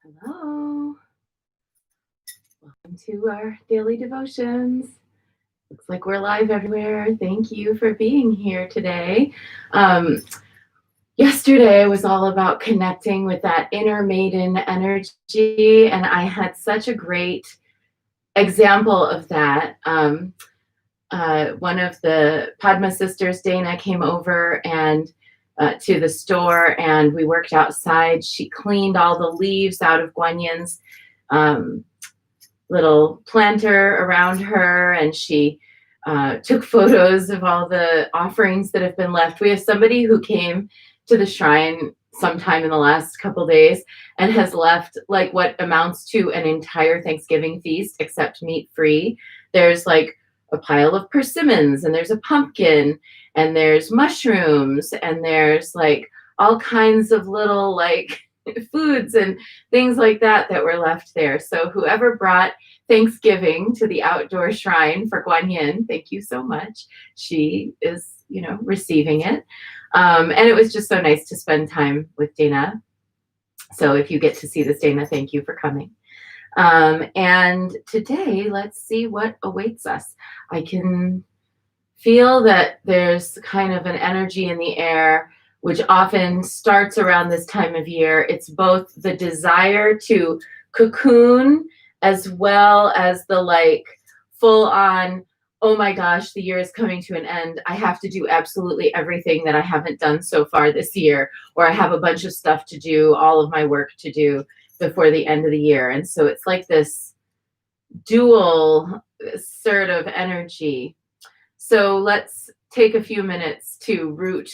Hello. Welcome to our daily devotions. Looks like we're live everywhere. Thank you for being here today. Yesterday was all about connecting with that inner maiden energy, and I had such a great example of that. One of the Padma sisters, Dana, came over and to the store, and we worked outside. She cleaned all the leaves out of Guanyan's little planter around her, and she took photos of all the offerings that have been left. We have somebody who came to the shrine sometime in the last couple days and has left like what amounts to an entire Thanksgiving feast, except meat free. There's like a pile of persimmons, and there's a pumpkin, and there's mushrooms, and there's like all kinds of little like foods and things like that were left there. So whoever brought Thanksgiving to the outdoor shrine for Guanyin, thank you so much. She is, receiving it. And it was just so nice to spend time with Dana. So if you get to see this, Dana, thank you for coming. And today, let's see what awaits us. I can feel that there's kind of an energy in the air, which often starts around this time of year. It's both the desire to cocoon as well as the like full on, oh my gosh, the year is coming to an end. I have to do absolutely everything that I haven't done so far this year, or I have a bunch of stuff to do, all of my work to do before the end of the year. And so it's like this dual sort of energy. So let's take a few minutes to root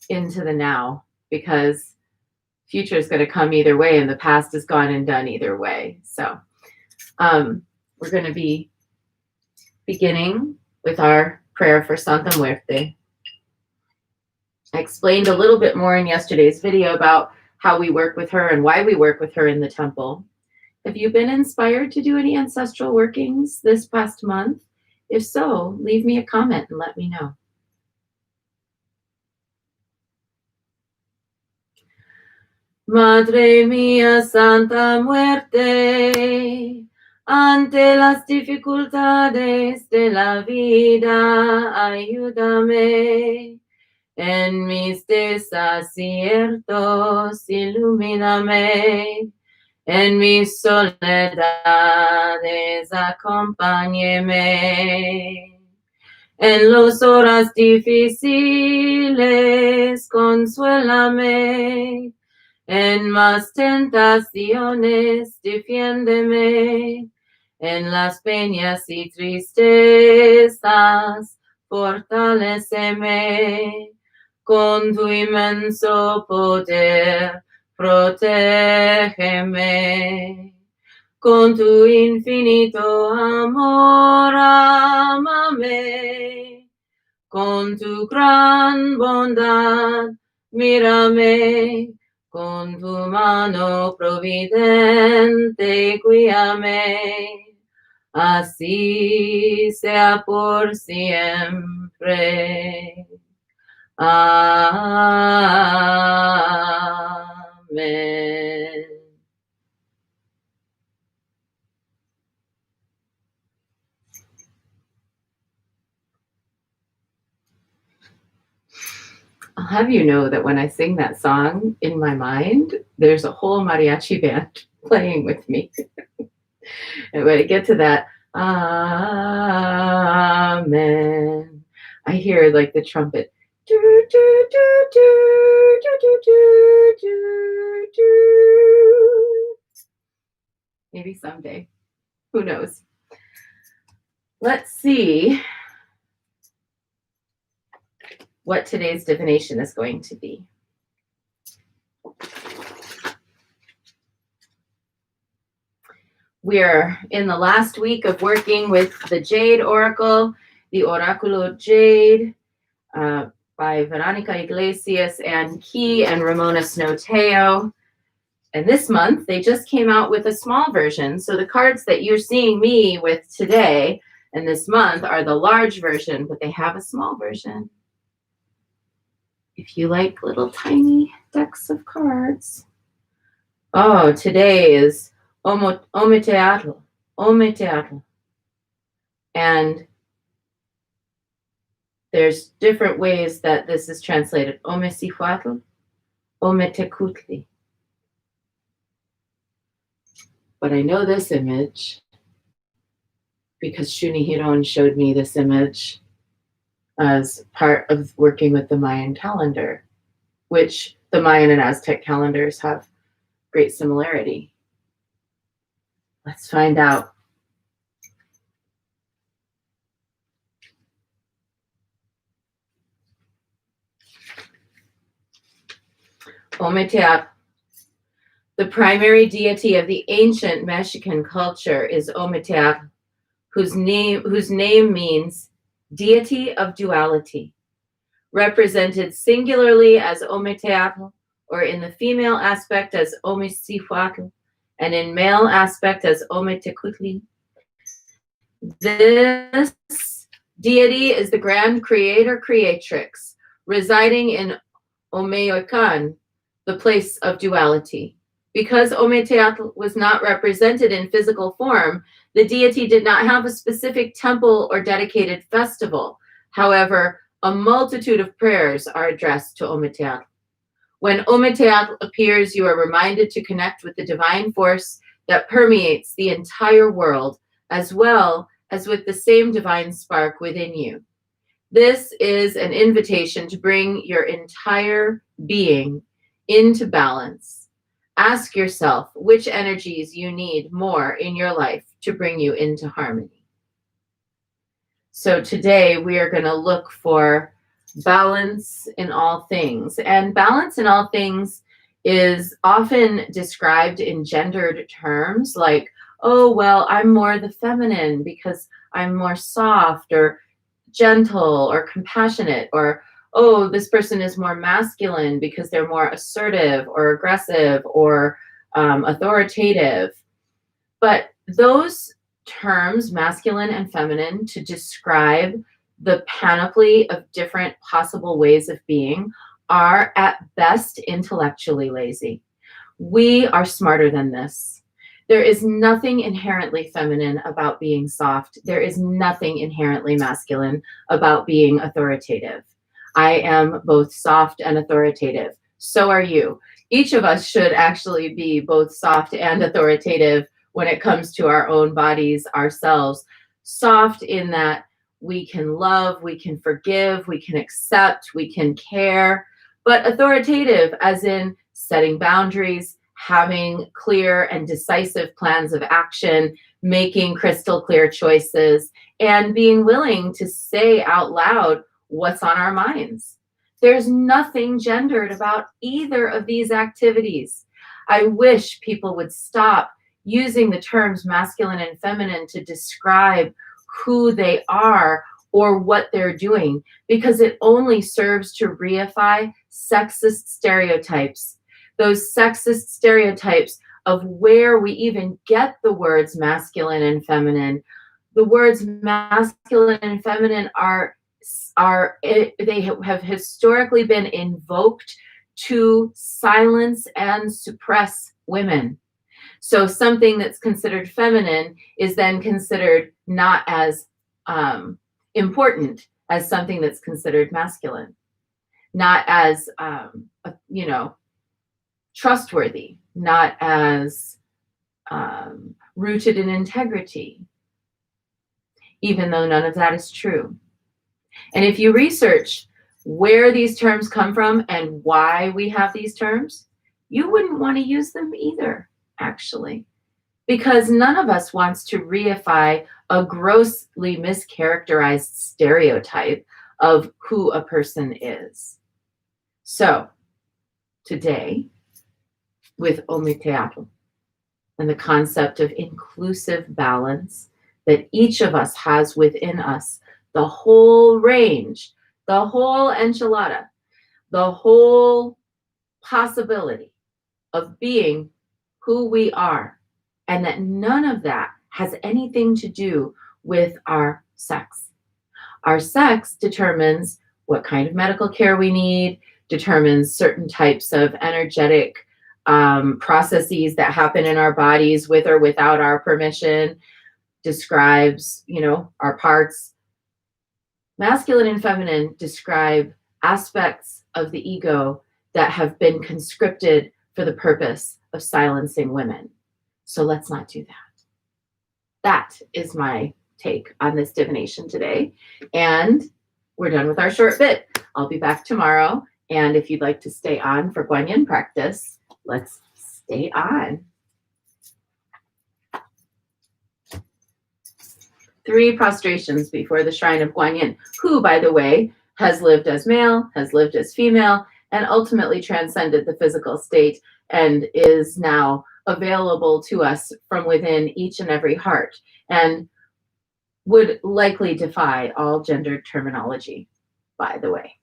into the now, because future is going to come either way, and the past is gone and done either way. So we're going to be beginning with our prayer for Santa Muerte. I explained a little bit more in yesterday's video about how we work with her and why we work with her in the temple. Have you been inspired to do any ancestral workings this past month? If so, leave me a comment and let me know. Madre mía, Santa Muerte, ante las dificultades de la vida, ayúdame. En mis desaciertos, ilumíname. En mis soledades, acompáñeme. En las horas difíciles, consuélame. En más tentaciones, defiéndeme. En las penas y tristezas, fortaléceme. Con tu inmenso poder, protégeme. Con tu infinito amor, ámame. Con tu gran bondad, mírame. Con tu mano providente, guíame. Así sea por siempre. Amen. I'll have you know that when I sing that song in my mind, there's a whole mariachi band playing with me. And when I get to that, Amen, I hear like the trumpet. Do, do, do, do, do, do, do, do, do. Maybe someday. Who knows? Let's see what today's divination is going to be. We're in the last week of working with the Jade Oracle, the Oráculo Jade, by Veronica Iglesias and Key and Ramona Snoteo. And this month, they just came out with a small version. So the cards that you're seeing me with today and this month are the large version, but they have a small version. If you like little tiny decks of cards, Oh, today is Ometeatl, Ometeatl. And there's different ways that this is translated. Omesihuatl, Ometecutli. But I know this image because Shuni Hiron showed me this image as part of working with the Mayan calendar, which the Mayan and Aztec calendars have great similarity. Let's find out. Ometeotl. The primary deity of the ancient Mexican culture is Ometeotl, whose name means deity of duality, represented singularly as Ometeotl, or in the female aspect as Omecihuatl, and in male aspect as Ometecutli. This deity is the grand creator creatrix, residing in Omeyocan, the place of duality. Because Ometeotl was not represented in physical form, the deity did not have a specific temple or dedicated festival. However, a multitude of prayers are addressed to Ometeotl. When Ometeotl appears, you are reminded to connect with the divine force that permeates the entire world, as well as with the same divine spark within you. This is an invitation to bring your entire being into balance. Ask yourself which energies you need more in your life to bring you into harmony. So today we are going to look for balance in all things. And balance in all things is often described in gendered terms like, oh, well, I'm more the feminine because I'm more soft or gentle or compassionate, or oh, this person is more masculine because they're more assertive or aggressive or authoritative. But those terms, masculine and feminine, to describe the panoply of different possible ways of being, are at best intellectually lazy. We are smarter than this. There is nothing inherently feminine about being soft. There is nothing inherently masculine about being authoritative. I am both soft and authoritative. So are you. Each of us should actually be both soft and authoritative when it comes to our own bodies, ourselves. Soft in that we can love, we can forgive, we can accept, we can care, but authoritative as in setting boundaries, having clear and decisive plans of action, making crystal clear choices, and being willing to say out loud what's on our minds. There's nothing gendered about either of these activities. I wish people would stop using the terms masculine and feminine to describe who they are or what they're doing, because it only serves to reify sexist stereotypes. Those sexist stereotypes of where we even get the words masculine and feminine. The words masculine and feminine they have historically been invoked to silence and suppress women. So something that's considered feminine is then considered not as important as something that's considered masculine, not as trustworthy, not as rooted in integrity, even though none of that is true. And if you research where these terms come from and why we have these terms, you wouldn't want to use them either, actually, because none of us wants to reify a grossly mischaracterized stereotype of who a person is. So today, with Ometeotl and the concept of inclusive balance that each of us has within us, the whole range, the whole enchilada, the whole possibility of being who we are, and that none of that has anything to do with our sex. Our sex determines what kind of medical care we need, determines certain types of energetic processes that happen in our bodies with or without our permission, describes, our parts. Masculine and feminine describe aspects of the ego that have been conscripted for the purpose of silencing women. So let's not do that. That is my take on this divination today. And we're done with our short bit. I'll be back tomorrow. And if you'd like to stay on for Guanyin practice, let's stay on. 3 prostrations before the shrine of Guanyin, who, by the way, has lived as male, has lived as female, and ultimately transcended the physical state and is now available to us from within each and every heart, and would likely defy all gendered terminology, by the way.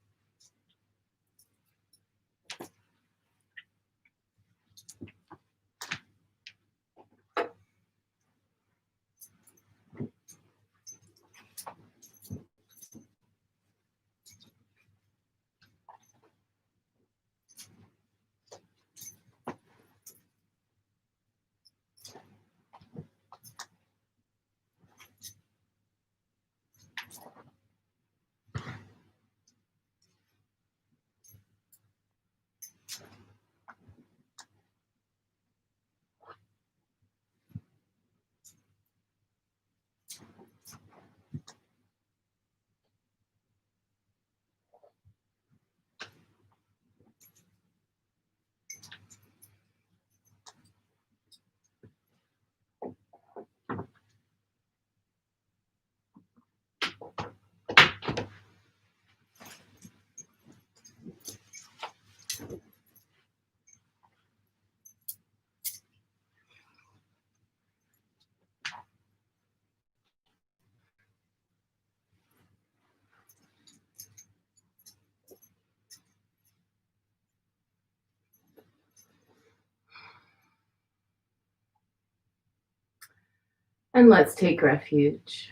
And let's take refuge.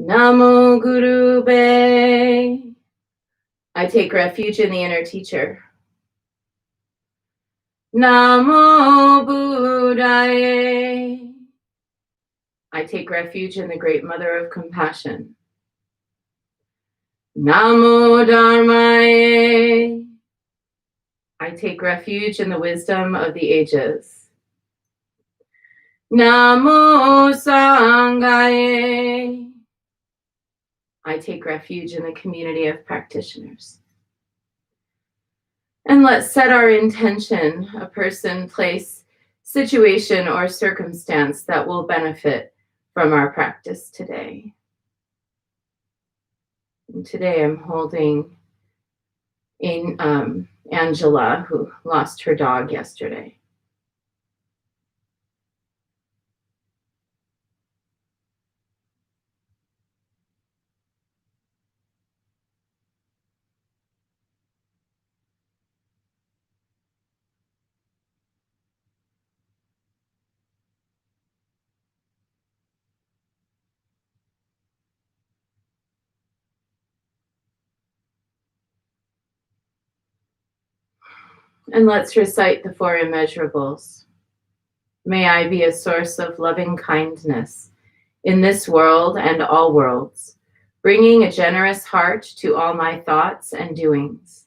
Namo Guru Be. I take refuge in the inner teacher. Namo Buddhaye. I take refuge in the great mother of compassion. Namo Dharmaye. I take refuge in the wisdom of the ages. Namo Sanghaye. I take refuge in the community of practitioners. And let's set our intention, a person, place, situation, or circumstance that will benefit from our practice today. And today I'm holding Angela, who lost her dog yesterday. And let's recite the 4 immeasurables. May I be a source of loving kindness in this world and all worlds, bringing a generous heart to all my thoughts and doings.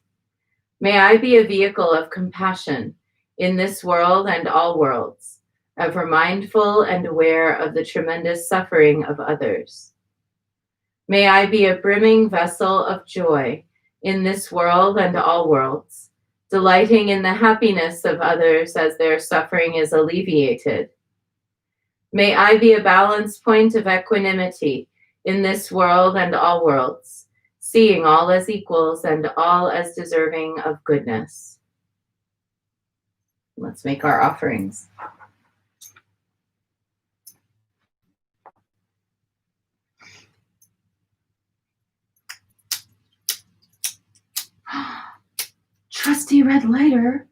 May I be a vehicle of compassion in this world and all worlds, ever mindful and aware of the tremendous suffering of others. May I be a brimming vessel of joy in this world and all worlds, delighting in the happiness of others as their suffering is alleviated. May I be a balance point of equanimity in this world and all worlds, seeing all as equals and all as deserving of goodness. Let's make our offerings. Trusty red lighter.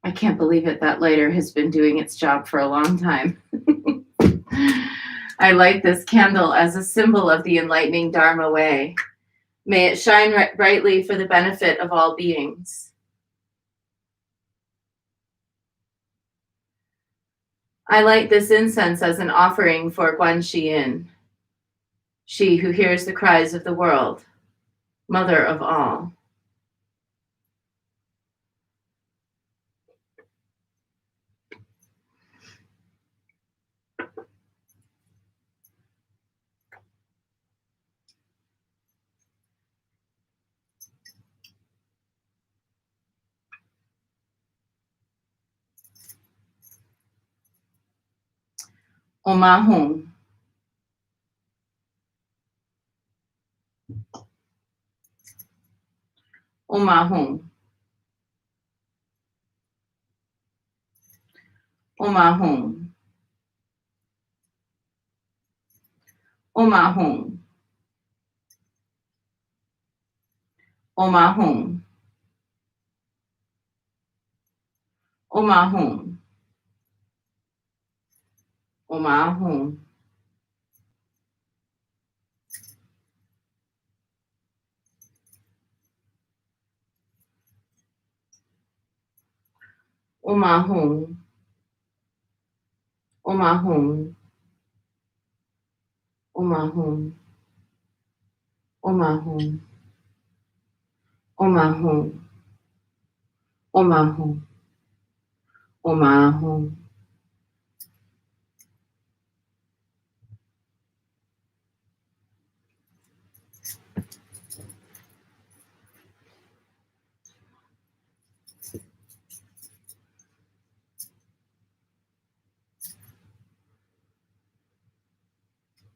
I can't believe it. That lighter has been doing its job for a long time. I light this candle as a symbol of the enlightening Dharma way. May it shine brightly for the benefit of all beings. I light this incense as an offering for Guanxi Yin, she who hears the cries of the world, mother of all. Omahum. Omahum. Omahum. Omahum. Omahum. Omahum. Omahum. Omahum. Omahum. Omahum. Omahum. Omahum. Omahum. Omahum.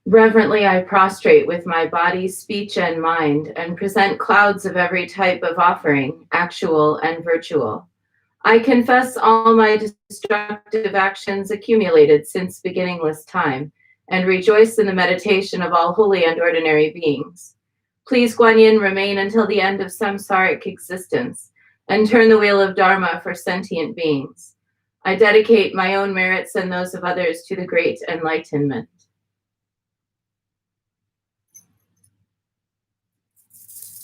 Reverently, I prostrate with my body, speech, and mind, and present clouds of every type of offering, actual and virtual. I confess all my destructive actions accumulated since beginningless time, and rejoice in the meditation of all holy and ordinary beings. Please, Guan Yin, remain until the end of samsaric existence, and turn the wheel of Dharma for sentient beings. I dedicate my own merits and those of others to the great enlightenment.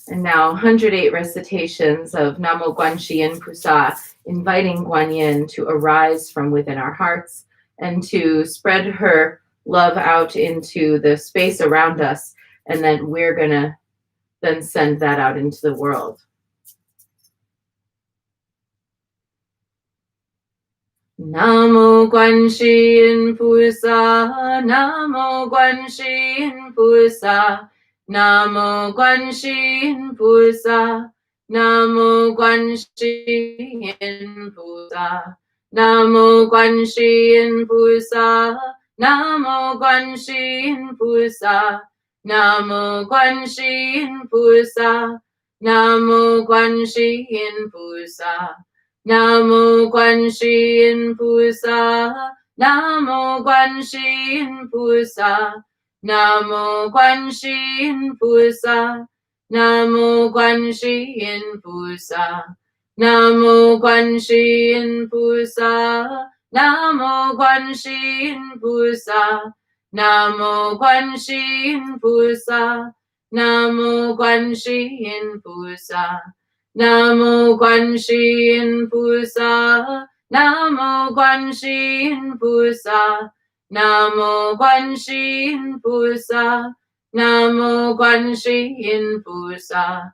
And now 108 recitations of Namo Guanxi Yin Pusa, inviting Guan Yin to arise from within our hearts and to spread her love out into the space around us. And then we're going to then send that out into the world. Namo Guanxi Yin Pusa, Namo Guanxi Yin Pusa, Namo Guanxi Yin Pusa, Namo Guanxi Yin Pusa, Namo Guanxi Yin Pusa, Namo Guanxi Yin Pusa, Namo Guanxi Yin Pusa, Namo Guanxi Yin Pusa. Namo Guanxi Yin Pusa, Namo Guanxi Yin Pusa, Namo Guanxi Yin Pusa, Namo Guanxi Yin Pusa, Namo Guanxi Yin Pusa, Namo Guanxi Yin Pusa, Namo Guanxi Yin Pusa, Namo Guanxi Yin Pusa. Namo Guanxi Yin Pusa, Namo Guanxi Yin Pusa, Namo Guanxi Yin Pusa, Namo Guanxi Yin Pusa,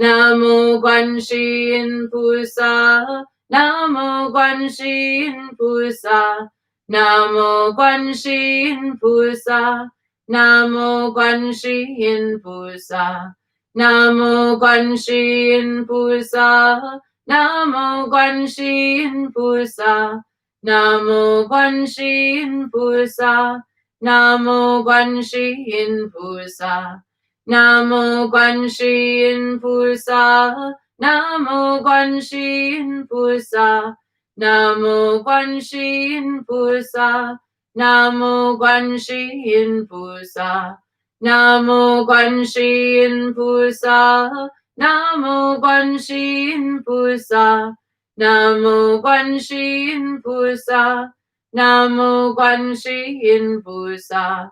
Namo Guanxi Yin Pusa, Namo Guanxi Yin Pusa, Namo Guanxi Yin Pusa, Namo Guanxi Yin Pusa. Namo Guanxi Yin Pusa, Namo Guanxi Yin Pusa, Namo Guanxi Yin Pusa, Namo Guanxi Yin Pusa, Namo Guanxi Yin Pusa, Namo Guanxi Yin Pusa, Namo Guanxi Yin Pusa, Namo Guanxi Yin Pusa. Namo Guanxi Yin Pusa, Namo Guanxi Yin Pusa, Namo Guanxi Yin Pusa, Namo Guanxi Yin Pusa,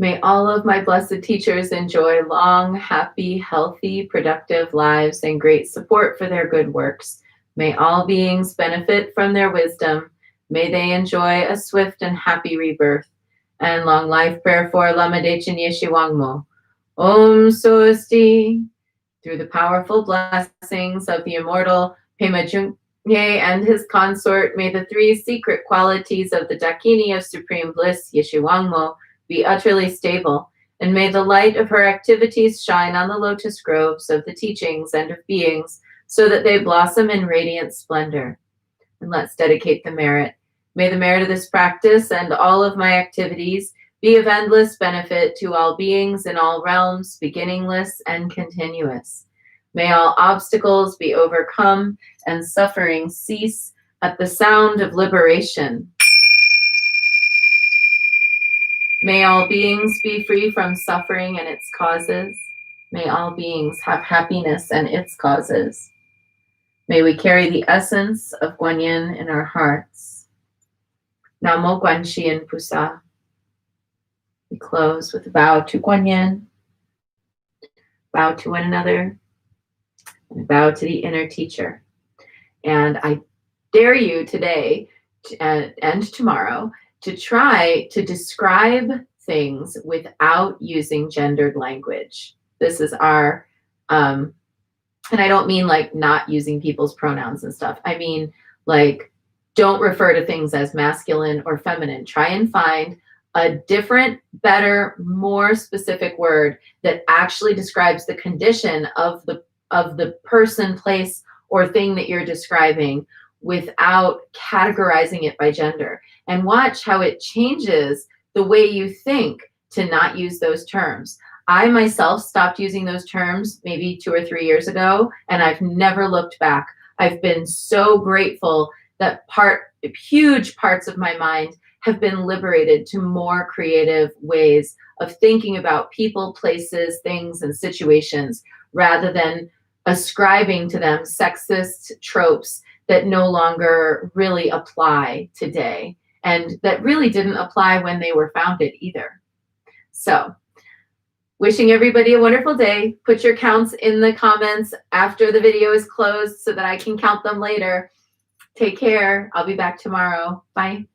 May all of my blessed teachers enjoy long, happy, healthy, productive lives and great support for their good works. May all beings benefit from their wisdom. May they enjoy a swift and happy rebirth. And long life prayer for Lama Dechen Yeshe Wangmo. Om Swastiastu. Through the powerful blessings of the immortal Pema Chögyam and his consort, may the three secret qualities of the Dakini of supreme bliss, Yeshe Wangmo, be utterly stable, and may the light of her activities shine on the lotus groves of the teachings and of beings, so that they blossom in radiant splendor. And let's dedicate the merit. May the merit of this practice and all of my activities be of endless benefit to all beings in all realms, beginningless and continuous. May all obstacles be overcome and suffering cease at the sound of liberation. May all beings be free from suffering and its causes. May all beings have happiness and its causes. May we carry the essence of Guanyin in our hearts. Namo Guanxin Pusa. We close with a bow to Guanyin, bow to one another, and a bow to the inner teacher. And I dare you today and tomorrow to try to describe things without using gendered language. This is our, and I don't mean like not using people's pronouns and stuff. I mean, like, don't refer to things as masculine or feminine. Try and find a different, better, more specific word that actually describes the condition of the person, place, or thing that you're describing without categorizing it by gender. And watch how it changes the way you think to not use those terms. I myself stopped using those terms maybe 2 or 3 years ago, and I've never looked back. I've been so grateful that huge parts of my mind have been liberated to more creative ways of thinking about people, places, things, and situations, rather than ascribing to them sexist tropes that no longer really apply today, and that really didn't apply when they were founded either. So, wishing everybody a wonderful day. Put your counts in the comments after the video is closed so that I can count them later. Take care. I'll be back tomorrow. Bye.